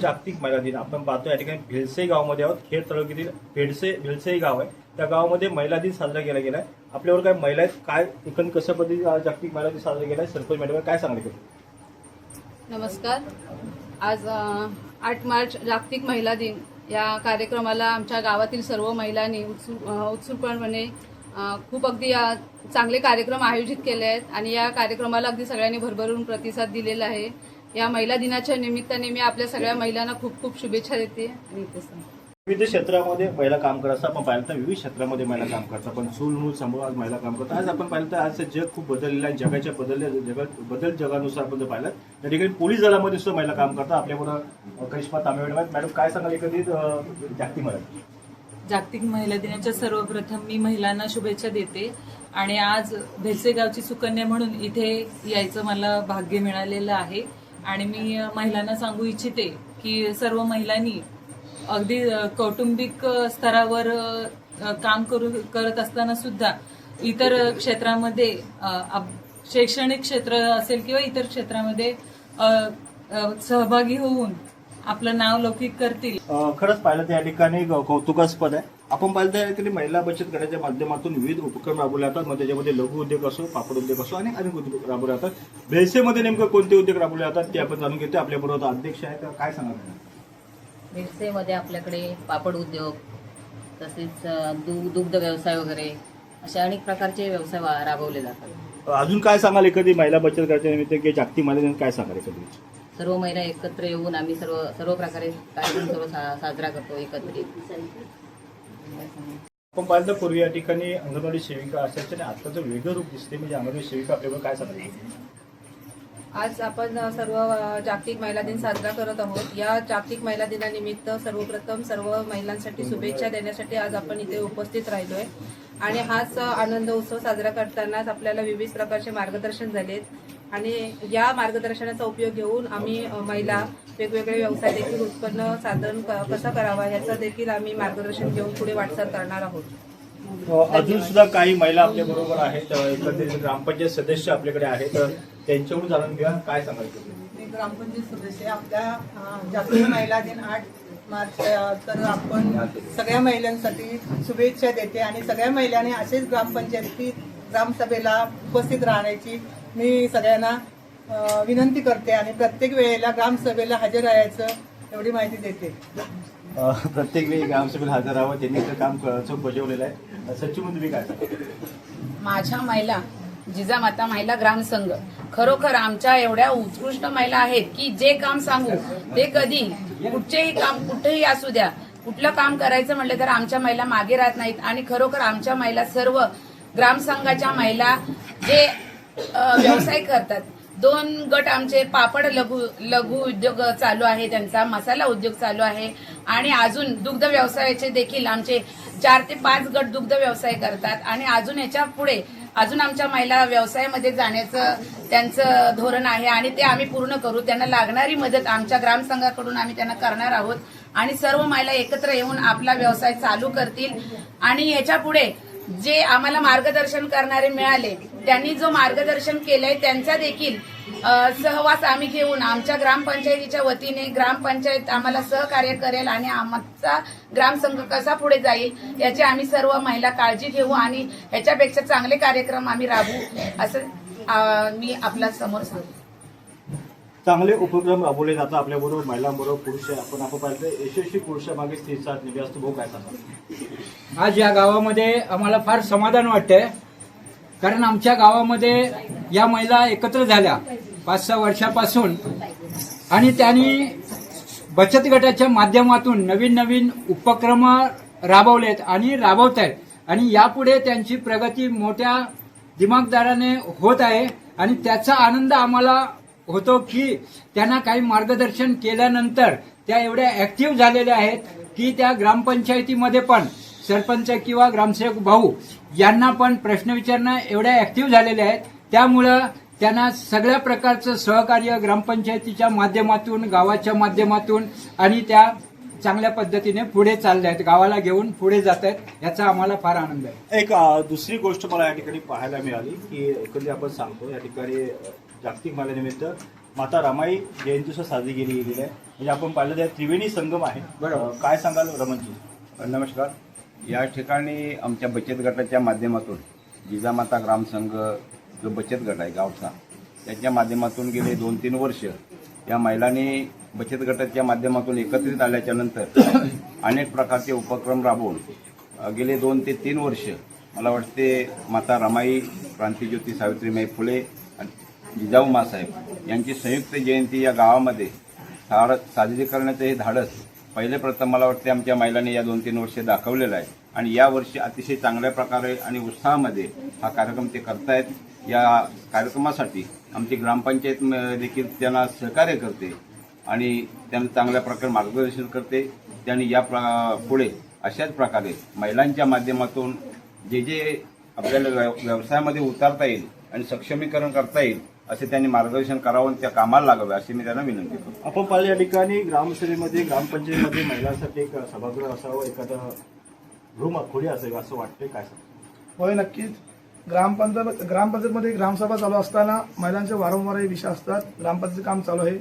जागतिक महिला दिन आपण पाहतो या ठिकाणी भेलसे गावामध्ये आहोत। खेड तालुक्यातील भेलसे गाव आहे, त्या गावामध्ये महिला दिन साजरा केला गेलाय। आपल्यावर काय महिला आहेत, काय एकंदरीत कशा पद्धतीने जागतिक महिला दिन साजरा केलाय, सरपंच मॅडम काय सांगणार? नमस्कार। आज 8 मार्च जागतिक महिला दिन या कार्यक्रमाला आमच्या गावातील सर्व महिलांनी उत्सुकपणे खूप अगदी चांगले कार्यक्रम आयोजित केले आहेत आणि या कार्यक्रमाला अगदी सगळ्यांनी भरभरून प्रतिसाद दिलेला आहे। या महिला दिनाच्या निमित्ताने मी आपल्या सगळ्या महिलांना खूप खूप शुभेच्छा देते। आणि विविध क्षेत्रामध्ये महिला काम करत असतात। आपण पाहिलं तर विविध क्षेत्रामध्ये महिला काम करतात, पण मूल सांभाळून आज महिला काम करतात। आज आपण पाहिलं तर आज जग खूप बदललेलं आहे। जगाच्या जगानुसार आपण जर पाहिलं त्या ठिकाणी पोलीस दलामध्ये सुद्धा महिला काम करतात। आपल्याबरोबर करिश्मा तांबे मॅडम काय सांगाल एकंदरीत जागतिक महिला दिनाच्या सर्वप्रथम मी महिलांना शुभेच्छा देते आणि आज भेलसे गावची सुकन्या म्हणून इथे यायचं मला भाग्य मिळालेलं आहे। आणि मी महिलांना सांगू इच्छिते की सर्व महिलांनी अगदी कौटुंबिक स्तरावर काम करत असताना सुद्धा इतर क्षेत्रामध्ये शैक्षणिक क्षेत्र असेल किंवा इतर क्षेत्रामध्ये सहभागी होऊन आपलं नाव लौकिक करतील। खरंच पाहिलं तर या ठिकाणी कौतुकास्पद आहे। आपण पाहिलं तर या ठिकाणी महिला बचत गटाच्या माध्यमातून विविध उपक्रम राबवले जातात। मग त्याच्यामध्ये लघु उद्योग असो, पापड उद्योग असो आणि अनेक उद्योग राबवले जातात। भेलसेमध्ये नेमकं कोणते उद्योग राबवले जातात ते आपण जाणून घेतो। आपल्याबरोबर अध्यक्ष आहे, तर काय सांगाल? भेलसेमध्ये आपल्याकडे पापड उद्योग तसेच दुग्ध व्यवसाय वगैरे असे अनेक प्रकारचे व्यवसाय राबवले जातात। अजून काय सांगाल एखादी महिला बचत गटाच्या निमित्त की जागतिक महिला दिन काय सांगाल एखादी? सर्व महिला एकत्र येऊन आम्ही सर्व प्रकारे कार्यक्रम साजरा करतो एकत्रित। आपण पाहिलं तर पूर्वी या ठिकाणी अंगणवाडी सेविका असायच्या आणि आताचं वेगळं रूप दिसते, म्हणजे अंगणवाडी सेविका आपल्यावर काय सांगतात? आज आपण सर्व जागतिक महिला दिन साजरा करत आहोत। या जागतिक महिला दिनानिमित्त सर्वप्रथम सर्व महिलांसाठी शुभेच्छा देण्यासाठी आज आपण इथे उपस्थित राहिलोय आणि हाच आनंद उत्सव साजरा करतानाच आपल्याला विविध प्रकारचे मार्गदर्शन झालेत आणि या मार्गदर्शनाचा उपयोग घेऊन आम्ही महिला वेगवेगळे व्यवसाय देखील उत्पन्न साधन कसं करावा याचं देखील आम्ही मार्गदर्शन घेऊन पुढे वाटचाल करणार आहोत। अजून सुद्धा काही महिला आपल्या बरोबर आहेत, एकंदरीत ग्रामपंचायत सदस्य आपल्याकडे आहेत, तर त्यांच्याकडून जाणून घ्या काय सांगायचं? मी ग्रामपंचायत सदस्य आपल्या जागतिक महिला दिन 8 मार्च तर आपण सगळ्या महिलांसाठी शुभेच्छा देते आणि सगळ्या महिलांनी असेच ग्रामसभेला उपस्थित राहण्याची मी सगळ्यांना विनंती करते आणि प्रत्येक वेळेला ग्रामसभेला हजर राहायचं एवढी माहिती देते। प्रत्येक वेळी ग्रामसभेला हजर राहावं, त्यांनी काम चोख बजावलेलं आहे। सचिन तुम्ही काय सांगा? माझ्या महिला जिजामाता महिला ग्रामसंघ खरोखर आमच्या एवढ्या उत्कृष्ट महिला आहेत की जे काम सांगू ते कधी कुठचेही काम कुठेही असू द्या, कुठलं काम करायचं म्हटलं तर आमच्या महिला मागे राहत नाहीत। आणि खरोखर आमच्या महिला सर्व ग्रामसंघाच्या महिला जे व्यवसाय करतात, 2 गट आमचे पापड लघु उद्योग चालू आहे, त्यांचा मसाला उद्योग चालू आहे आणि अजून दुग्ध व्यवसायाचे देखील आमचे 4 ते 5 गट दुग्ध व्यवसाय करतात आणि अजून याच्या पुढे अजून आमच्या महिला व्यवसायामध्ये जाण्याचं त्यांचं धोरण आहे आणि ते आम्ही पूर्ण करू। त्यांना लागणारी मदत आमच्या ग्रामसंघाकडून आम्ही त्यांना करणार आहोत आणि सर्व महिला एकत्र येऊन आपला व्यवसाय चालू करतील। आणि याच्या पुढे जे आम्हाला मार्गदर्शन करणारे मिळाले, त्यांनी जो मार्गदर्शन केलंय त्यांचा देखील सहवास आम्ही घेऊन आमच्या ग्रामपंचायतीच्या वतीने ग्रामपंचायत आम्हाला सहकार्य करेल आणि आमचा ग्रामसंघ कसा पुढे जाईल याची आम्ही सर्व महिला काळजी घेऊ आणि ह्याच्यापेक्षा चांगले कार्यक्रम आम्ही राबवू असं मी आपल्या समोर सांगतो। चांगले उपक्रम राबवले जातात आपल्याबरोबर महिलांबरोबर पुरुष आहे। आपण पाहिलं यशस्वी पुरुषामागे स्त्रीचा निधी असतो। भाऊ काय सांगा? आज या गावामध्ये आम्हाला फार समाधान वाटतंय, कारण आमच्या गावामध्ये या महिला एकत्र झाल्या 5-6 वर्षापासून आणि त्यांनी बचत गटाच्या माध्यमातून नवीन उपक्रम राबवलेत आणि राबवत आहेत आणि यापुढे त्यांची प्रगती मोठ्या दिमागदाराने होत आहे आणि त्याचा आनंद आम्हाला होतो की त्यांना काही मार्गदर्शन केल्यानंतर त्या एवढ्या ऍक्टिव्ह झालेल्या आहेत की त्या ग्रामपंचायतीमध्ये पण सरपंच किंवा ग्रामसेवक भाऊ यांना पण प्रश्न विचारणं एवढ्या ऍक्टिव्ह झालेल्या आहेत। त्यामुळं त्यांना सगळ्या प्रकारचं सहकार्य ग्रामपंचायतीच्या माध्यमातून, गावाच्या माध्यमातून आणि त्या चांगल्या पद्धतीने पुढे चालले आहेत, गावाला घेऊन पुढे जात आहेत, याचा आम्हाला फार आनंद आहे। एक दुसरी गोष्ट मला या ठिकाणी पाहायला मिळाली की कधी आपण सांगतो या ठिकाणी जागतिक महिला निमित्त माता रमाई जयंती साजरी केली गेलेली आहे. म्हणजे आपण पाहिलं तर त्रिवेणी संगम आहे. बरोबर. काय सांगाल रमणजी? नमस्कार. या ठिकाणी आमच्या बचत गटाच्या माध्यमातून जिजामाता ग्रामसंघ जो बचत गट आहे गावचा, त्याच्या माध्यमातून गेले 2-3 वर्ष या महिलांनी बचत गटाच्या माध्यमातून एकत्रित आल्याच्या नंतर अनेक प्रकारचे उपक्रम राबवून गेले 2 ते 3 वर्ष मला वाटते माता रमाई, क्रांतीज्योती सावित्रीबाई फुले आणि जिजाऊ मासाहेब यांची संयुक्त जयंती या गावामध्ये साजरी करण्याचं हे धाडस पहिले प्रथम मला वाटते आमच्या महिलांनी या 2-3 वर्षे दाखवलेलं आहे आणि या वर्षी अतिशय चांगल्या प्रकारे आणि उत्साहामध्ये हा कार्यक्रम ते करतायत. या कार्यक्रमासाठी आमची ग्रामपंचायत देखील त्यांना सहकार्य करते आणि त्यांना चांगल्या प्रकारे मार्गदर्शन करते. त्यांनी या पुढे अशाच प्रकारे महिलांच्या माध्यमातून जे आपल्याला व्यवसायामध्ये उतारता येईल आणि सक्षमीकरण करता येईल असे त्यांनी मार्गदर्शन करावं आणि त्या कामाला लागावे अशी मी त्यांना विनंती करतो. आपण पाहिलं या ठिकाणी ग्रामसभेमध्ये ग्रामपंचायतीमध्ये महिलांसाठी एक सभागृह असावं, एखादं रूम खोली असावी असं वाटते. काय सांग? होय, नक्कीच. ग्रामपंचायतमध्ये ग्रामसभा चालू असताना महिलांचे वारंवार हे विषय असतात. ग्रामपंचायत काम चालू आहे,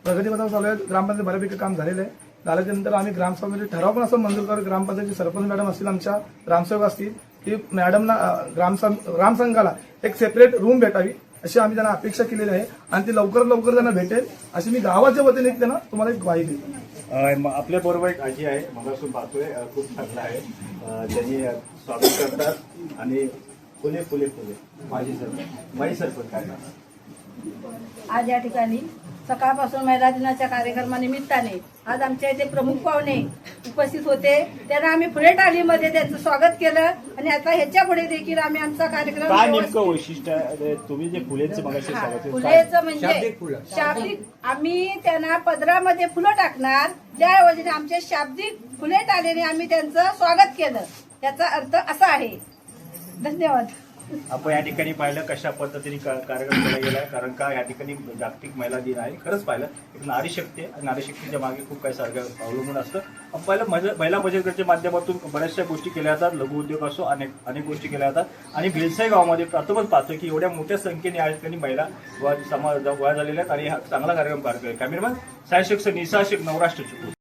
प्रगतीपथावर चालू आहे. ग्रामपंचायत बऱ्यापैकी काम झालेलं आहे. झाल्यानंतर आम्ही ग्रामसभेमध्ये ठराव पण असं मंजूर करू. ग्रामपंचायतचे सरपंच मॅडम असतील, आमच्या ग्रामसेवक असतील, की मॅडमला ग्रामसंघाला एक सेपरेट रूम भेटावी अशी आम्ही त्यांना अपेक्षा केलेली आहे आणि ती लवकरात लवकर त्यांना भेटेल अशी मी गावाच्या वतीने त्यांना तुम्हाला एक ग्वाही देतो. आपल्या बरोबर एक आजी आहे, मगासून पाहतोय, खूप चांगला आहे. त्यांनी स्वागत करतात आणि फुले फुले फुले माझी सरपंच काय करतात? आज या ठिकाणी सकाळपासून महिला दिनाच्या कार्यक्रमानिमित्ताने आज आमच्या इथे प्रमुख पाहुणे उपस्थित होते. त्यांना आम्ही फुले टाळीमध्ये त्यांचं स्वागत केलं आणि आता ह्याच्या पुढे देखील आम्ही आमचा कार्यक्रम काय नेमकं वैशिष्ट्य आहे? तुम्ही जे फुलेचं मगाशी सांगितलं, फुलेचं म्हणजे शाब्दिक आम्ही त्यांना पदरामध्ये फुलं टाकणार, त्याऐवजी आमच्या शाब्दिक फुले टाळीने आम्ही त्यांचं स्वागत केलं. याचा अर्थ असा आहे. धन्यवाद. आपण या ठिकाणी पाहिलं कशा पद्धतीने कार्यक्रम केला गेला आहे. कारण का या ठिकाणी जागतिक महिला दिन आहे. खरंच पाहिलं एक नारी शक्ती आहे. नारी शक्तीच्या मागे खूप काही सारखं अवलंबून असतं. आपण पाहिलं महिला बचत गटाच्या माध्यमातून बऱ्याचशा गोष्टी केल्या जातात. लघुउद्योग असो, अनेक गोष्टी केल्या जातात आणि बेलसाई गावामध्ये प्रथमच पाहतो की एवढ्या मोठ्या संख्येने या ठिकाणी महिला गोळा झालेल्या आहेत आणि हा चांगला कार्यक्रम पार कॅमेरामॅन सायशक्ष निसा शेख नवराष्ट्र चिपळूण.